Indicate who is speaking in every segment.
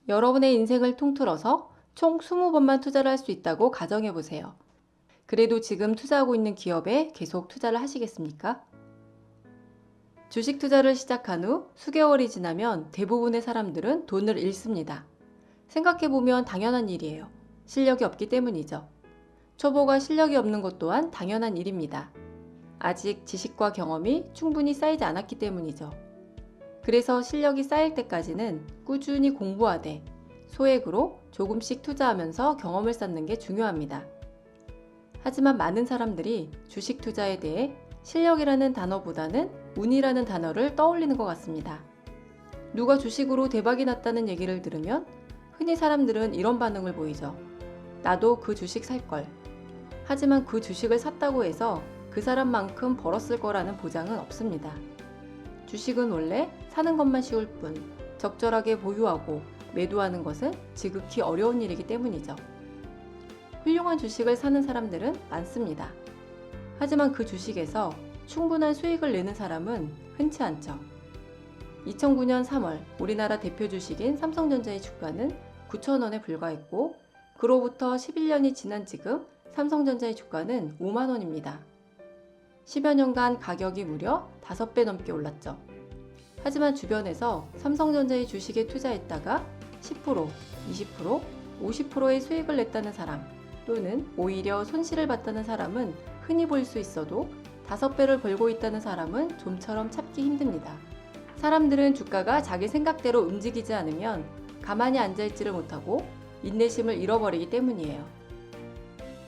Speaker 1: 여러분의 인생을 통틀어서 총 20번만 투자를 할 수 있다고 가정해 보세요. 그래도 지금 투자하고 있는 기업에 계속 투자를 하시겠습니까? 주식 투자를 시작한 후 수개월이 지나면 대부분의 사람들은 돈을 잃습니다. 생각해보면 당연한 일이에요. 실력이 없기 때문이죠. 초보가 실력이 없는 것 또한 당연한 일입니다. 아직 지식과 경험이 충분히 쌓이지 않았기 때문이죠. 그래서 실력이 쌓일 때까지는 꾸준히 공부하되 소액으로 조금씩 투자하면서 경험을 쌓는 게 중요합니다. 하지만 많은 사람들이 주식 투자에 대해 실력이라는 단어보다는 운이라는 단어를 떠올리는 것 같습니다. 누가 주식으로 대박이 났다는 얘기를 들으면 흔히 사람들은 이런 반응을 보이죠. 나도 그 주식 살걸. 하지만 그 주식을 샀다고 해서 그 사람만큼 벌었을 거라는 보장은 없습니다. 주식은 원래 사는 것만 쉬울 뿐 적절하게 보유하고 매도하는 것은 지극히 어려운 일이기 때문이죠. 훌륭한 주식을 사는 사람들은 많습니다. 하지만 그 주식에서 충분한 수익을 내는 사람은 흔치 않죠. 2009년 3월 우리나라 대표 주식인 삼성전자의 주가는 9,000원에 불과했고 그로부터 11년이 지난 지금 삼성전자의 주가는 5만 원입니다. 10여 년간 가격이 무려 5배 넘게 올랐죠. 하지만 주변에서 삼성전자의 주식에 투자했다가 10%, 20%, 50%의 수익을 냈다는 사람 또는 오히려 손실을 봤다는 사람은 흔히 볼 수 있어도 5배를 벌고 있다는 사람은 좀처럼 찾기 힘듭니다. 사람들은 주가가 자기 생각대로 움직이지 않으면 가만히 앉아있지를 못하고 인내심을 잃어버리기 때문이에요.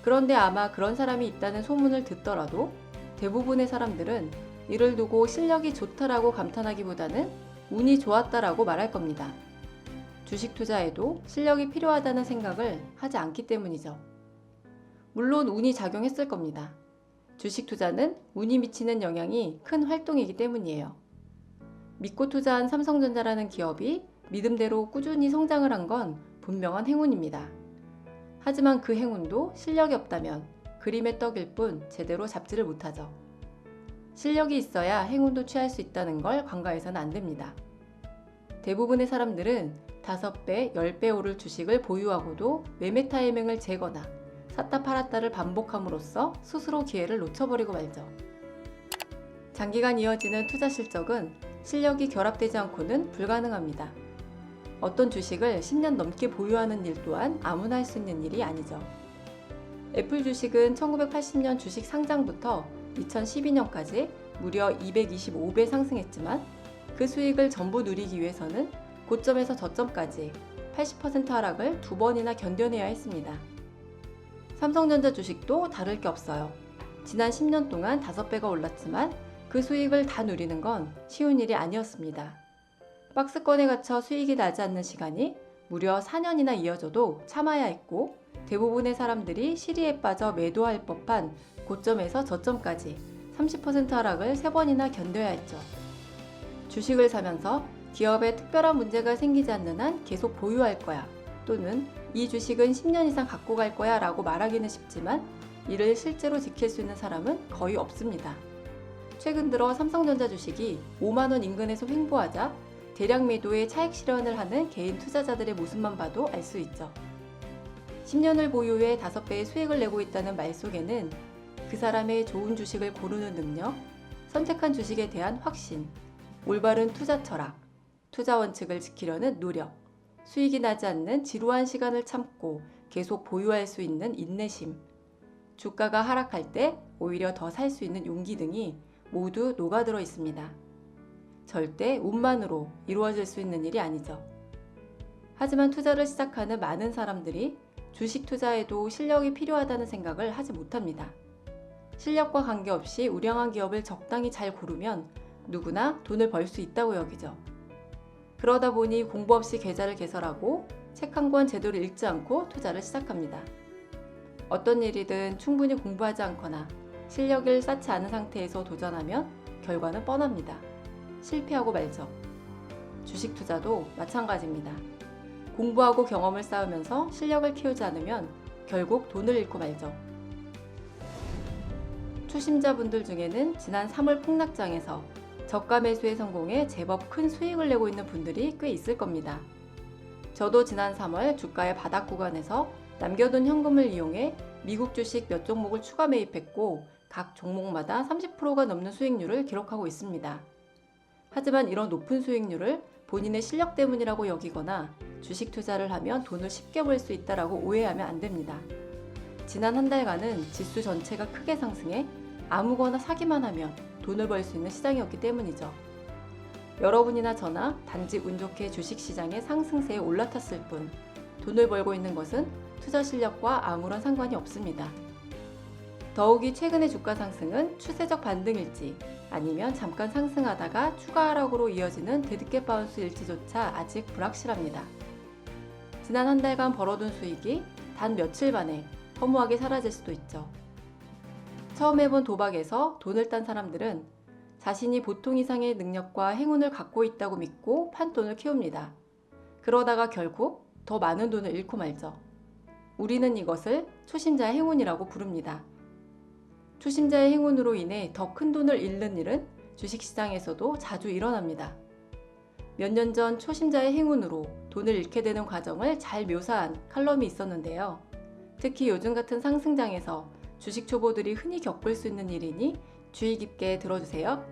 Speaker 1: 그런데 아마 그런 사람이 있다는 소문을 듣더라도 대부분의 사람들은 이를 두고 실력이 좋다라고 감탄하기보다는 운이 좋았다라고 말할 겁니다. 주식 투자에도 실력이 필요하다는 생각을 하지 않기 때문이죠. 물론 운이 작용했을 겁니다. 주식 투자는 운이 미치는 영향이 큰 활동이기 때문이에요. 믿고 투자한 삼성전자라는 기업이 믿음대로 꾸준히 성장을 한 건 분명한 행운입니다. 하지만 그 행운도 실력이 없다면 그림의 떡일 뿐 제대로 잡지를 못하죠. 실력이 있어야 행운도 취할 수 있다는 걸 간과해서는 안 됩니다. 대부분의 사람들은 5배, 10배 오를 주식을 보유하고도 매매 타이밍을 재거나 샀다 팔았다를 반복함으로써 스스로 기회를 놓쳐버리고 말죠. 장기간 이어지는 투자 실적은 실력이 결합되지 않고는 불가능합니다. 어떤 주식을 10년 넘게 보유하는 일 또한 아무나 할 수 있는 일이 아니죠. 애플 주식은 1980년 주식 상장부터 2012년까지 무려 225배 상승했지만 그 수익을 전부 누리기 위해서는 고점에서 저점까지 80% 하락을 2번이나 견뎌내야 했습니다. 삼성전자 주식도 다를 게 없어요. 지난 10년 동안 5배가 올랐지만 그 수익을 다 누리는 건 쉬운 일이 아니었습니다. 박스권에 갇혀 수익이 나지 않는 시간이 무려 4년이나 이어져도 참아야 했고 대부분의 사람들이 시리에 빠져 매도할 법한 고점에서 저점까지 30% 하락을 3번이나 견뎌야 했죠. 주식을 사면서 기업에 특별한 문제가 생기지 않는 한 계속 보유할 거야 또는 이 주식은 10년 이상 갖고 갈 거야 라고 말하기는 쉽지만 이를 실제로 지킬 수 있는 사람은 거의 없습니다. 최근 들어 삼성전자 주식이 5만원 인근에서 횡보하자 대량 매도에 차익 실현을 하는 개인 투자자들의 모습만 봐도 알 수 있죠. 10년을 보유해 5배의 수익을 내고 있다는 말 속에는 그 사람의 좋은 주식을 고르는 능력, 선택한 주식에 대한 확신, 올바른 투자 철학, 투자 원칙을 지키려는 노력, 수익이 나지 않는 지루한 시간을 참고 계속 보유할 수 있는 인내심, 주가가 하락할 때 오히려 더 살 수 있는 용기 등이 모두 녹아들어 있습니다. 절대 운만으로 이루어질 수 있는 일이 아니죠. 하지만 투자를 시작하는 많은 사람들이 주식 투자에도 실력이 필요하다는 생각을 하지 못합니다. 실력과 관계없이 우량한 기업을 적당히 잘 고르면 누구나 돈을 벌 수 있다고 여기죠. 그러다 보니 공부 없이 계좌를 개설하고 책 한 권 제대로 읽지 않고 투자를 시작합니다. 어떤 일이든 충분히 공부하지 않거나 실력을 쌓지 않은 상태에서 도전하면 결과는 뻔합니다. 실패하고 말죠. 주식 투자도 마찬가지입니다. 공부하고 경험을 쌓으면서 실력을 키우지 않으면 결국 돈을 잃고 말죠. 초심자분들 중에는 지난 3월 폭락장에서 저가 매수에 성공해 제법 큰 수익을 내고 있는 분들이 꽤 있을 겁니다. 저도 지난 3월 주가의 바닥 구간에서 남겨둔 현금을 이용해 미국 주식 몇 종목을 추가 매입했고 각 종목마다 30%가 넘는 수익률을 기록하고 있습니다. 하지만 이런 높은 수익률을 본인의 실력 때문이라고 여기거나 주식 투자를 하면 돈을 쉽게 벌 수 있다라고 오해하면 안 됩니다. 지난 한 달간은 지수 전체가 크게 상승해 아무거나 사기만 하면 돈을 벌 수 있는 시장이었기 때문이죠. 여러분이나 저나 단지 운 좋게 주식시장의 상승세에 올라탔을 뿐 돈을 벌고 있는 것은 투자 실력과 아무런 상관이 없습니다. 더욱이 최근의 주가 상승은 추세적 반등일지 아니면 잠깐 상승하다가 추가 하락으로 이어지는 데드캣 바운스일지조차 아직 불확실합니다. 지난 한 달간 벌어둔 수익이 단 며칠 만에 허무하게 사라질 수도 있죠. 처음 해본 도박에서 돈을 딴 사람들은 자신이 보통 이상의 능력과 행운을 갖고 있다고 믿고 판돈을 키웁니다. 그러다가 결국 더 많은 돈을 잃고 말죠. 우리는 이것을 초심자의 행운이라고 부릅니다. 초심자의 행운으로 인해 더 큰 돈을 잃는 일은 주식시장에서도 자주 일어납니다. 몇 년 전 초심자의 행운으로 돈을 잃게 되는 과정을 잘 묘사한 칼럼이 있었는데요. 특히 요즘 같은 상승장에서 주식 초보들이 흔히 겪을 수 있는 일이니 주의 깊게 들어주세요.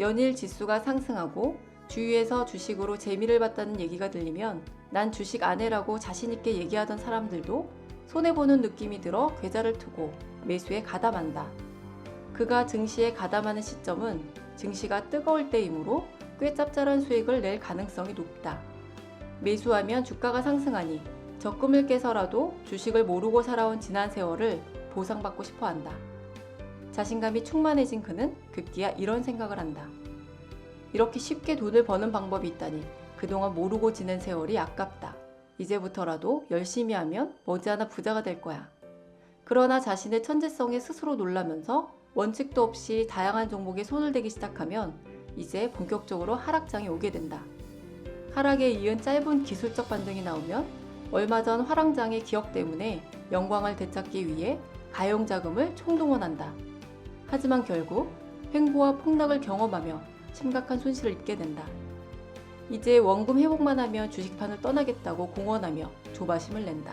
Speaker 1: 연일 지수가 상승하고 주위에서 주식으로 재미를 봤다는 얘기가 들리면 난 주식 안 해라고 자신있게 얘기하던 사람들도 손해보는 느낌이 들어 계좌를 트고 매수에 가담한다. 그가 증시에 가담하는 시점은 증시가 뜨거울 때이므로 꽤 짭짤한 수익을 낼 가능성이 높다. 매수하면 주가가 상승하니 적금을 깨서라도 주식을 모르고 살아온 지난 세월을 보상받고 싶어 한다. 자신감이 충만해진 그는 급기야 이런 생각을 한다. 이렇게 쉽게 돈을 버는 방법이 있다니 그동안 모르고 지낸 세월이 아깝다. 이제부터라도 열심히 하면 머지않아 부자가 될 거야. 그러나 자신의 천재성에 스스로 놀라면서 원칙도 없이 다양한 종목에 손을 대기 시작하면 이제 본격적으로 하락장이 오게 된다. 하락에 이은 짧은 기술적 반등이 나오면 얼마 전 화랑장의 기억 때문에 영광을 되찾기 위해 가용자금을 총동원한다. 하지만 결국 횡보와 폭락을 경험하며 심각한 손실을 입게 된다. 이제 원금 회복만 하면 주식판을 떠나겠다고 공언하며 조바심을 낸다.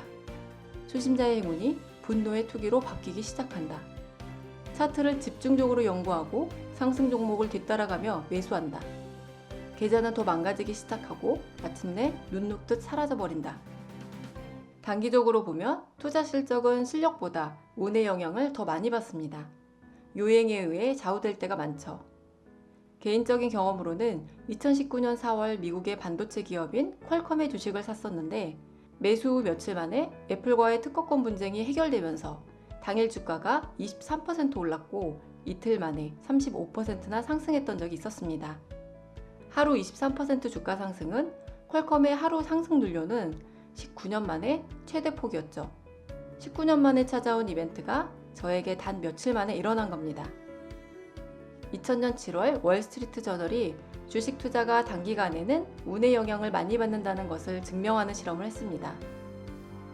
Speaker 1: 초심자의 행운이 분노의 투기로 바뀌기 시작한다. 차트를 집중적으로 연구하고 상승 종목을 뒤따라가며 매수한다. 계좌는 더 망가지기 시작하고 마침내 눈 녹듯 사라져버린다. 단기적으로 보면 투자 실적은 실력보다 운의 영향을 더 많이 받습니다. 요행에 의해 좌우될 때가 많죠. 개인적인 경험으로는 2019년 4월 미국의 반도체 기업인 퀄컴의 주식을 샀었는데 매수 후 며칠 만에 애플과의 특허권 분쟁이 해결되면서 당일 주가가 23% 올랐고 이틀 만에 35%나 상승했던 적이 있었습니다. 하루 23% 주가 상승은 퀄컴의 하루 상승 눌려는 19년 만에 최대 폭이었죠. 19년 만에 찾아온 이벤트가 저에게 단 며칠 만에 일어난 겁니다. 2000년 7월 월스트리트 저널이 주식 투자가 단기간에는 운의 영향을 많이 받는다는 것을 증명하는 실험을 했습니다.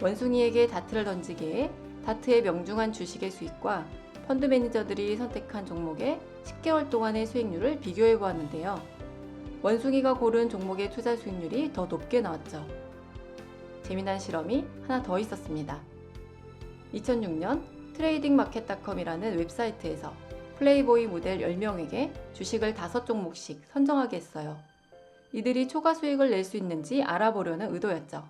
Speaker 1: 원숭이에게 다트를 던지게 해 다트의 명중한 주식의 수익과 펀드 매니저들이 선택한 종목의 10개월 동안의 수익률을 비교해 보았는데요. 원숭이가 고른 종목의 투자 수익률이 더 높게 나왔죠. 재미난 실험이 하나 더 있었습니다. 2006년 트레이딩마켓닷컴이라는 웹사이트에서 플레이보이 모델 10명에게 주식을 5종목씩 선정하게 했어요. 이들이 초과 수익을 낼 수 있는지 알아보려는 의도였죠.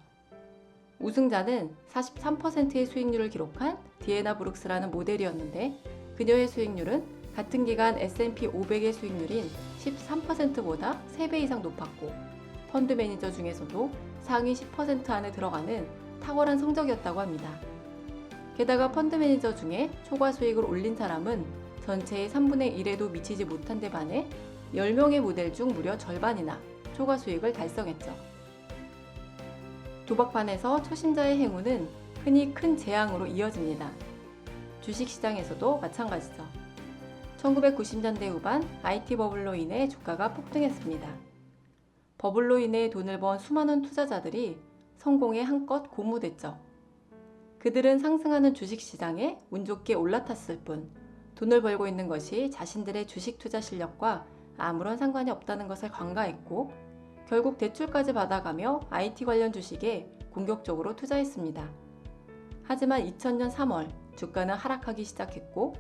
Speaker 1: 우승자는 43%의 수익률을 기록한 디애나 브룩스라는 모델이었는데 그녀의 수익률은 같은 기간 S&P 500의 수익률인 13%보다 3배 이상 높았고 펀드 매니저 중에서도 상위 10% 안에 들어가는 탁월한 성적이었다고 합니다. 게다가 펀드 매니저 중에 초과 수익을 올린 사람은 전체의 3분의 1에도 미치지 못한 데 반해 10명의 모델 중 무려 절반이나 초과 수익을 달성했죠. 도박판에서 초심자의 행운은 흔히 큰 재앙으로 이어집니다. 주식시장에서도 마찬가지죠. 1990년대 후반 IT 버블로 인해 주가가 폭등했습니다. 버블로 인해 돈을 번 수많은 투자자들이 성공에 한껏 고무됐죠. 그들은 상승하는 주식시장에 운 좋게 올라탔을 뿐 돈을 벌고 있는 것이 자신들의 주식 투자 실력과 아무런 상관이 없다는 것을 간과했고 결국 대출까지 받아가며 IT 관련 주식에 공격적으로 투자했습니다. 하지만 2000년 3월 주가는 하락하기 시작했고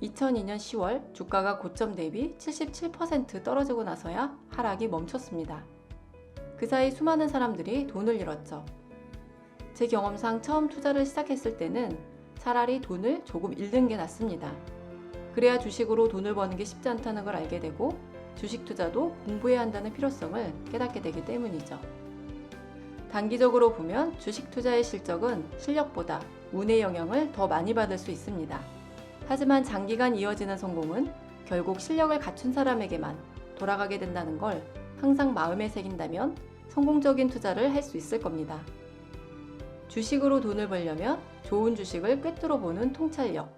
Speaker 1: 2002년 10월 주가가 고점 대비 77% 떨어지고 나서야 하락이 멈췄습니다. 그 사이 수많은 사람들이 돈을 잃었죠. 제 경험상 처음 투자를 시작했을 때는 차라리 돈을 조금 잃는 게 낫습니다. 그래야 주식으로 돈을 버는 게 쉽지 않다는 걸 알게 되고 주식 투자도 공부해야 한다는 필요성을 깨닫게 되기 때문이죠. 단기적으로 보면 주식 투자의 실적은 실력보다 운의 영향을 더 많이 받을 수 있습니다. 하지만 장기간 이어지는 성공은 결국 실력을 갖춘 사람에게만 돌아가게 된다는 걸 항상 마음에 새긴다면 성공적인 투자를 할 수 있을 겁니다. 주식으로 돈을 벌려면 좋은 주식을 꿰뚫어 보는 통찰력,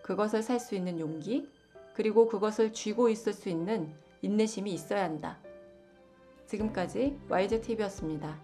Speaker 1: 그것을 살 수 있는 용기, 그리고 그것을 쥐고 있을 수 있는 인내심이 있어야 한다. 지금까지 YZTV였습니다.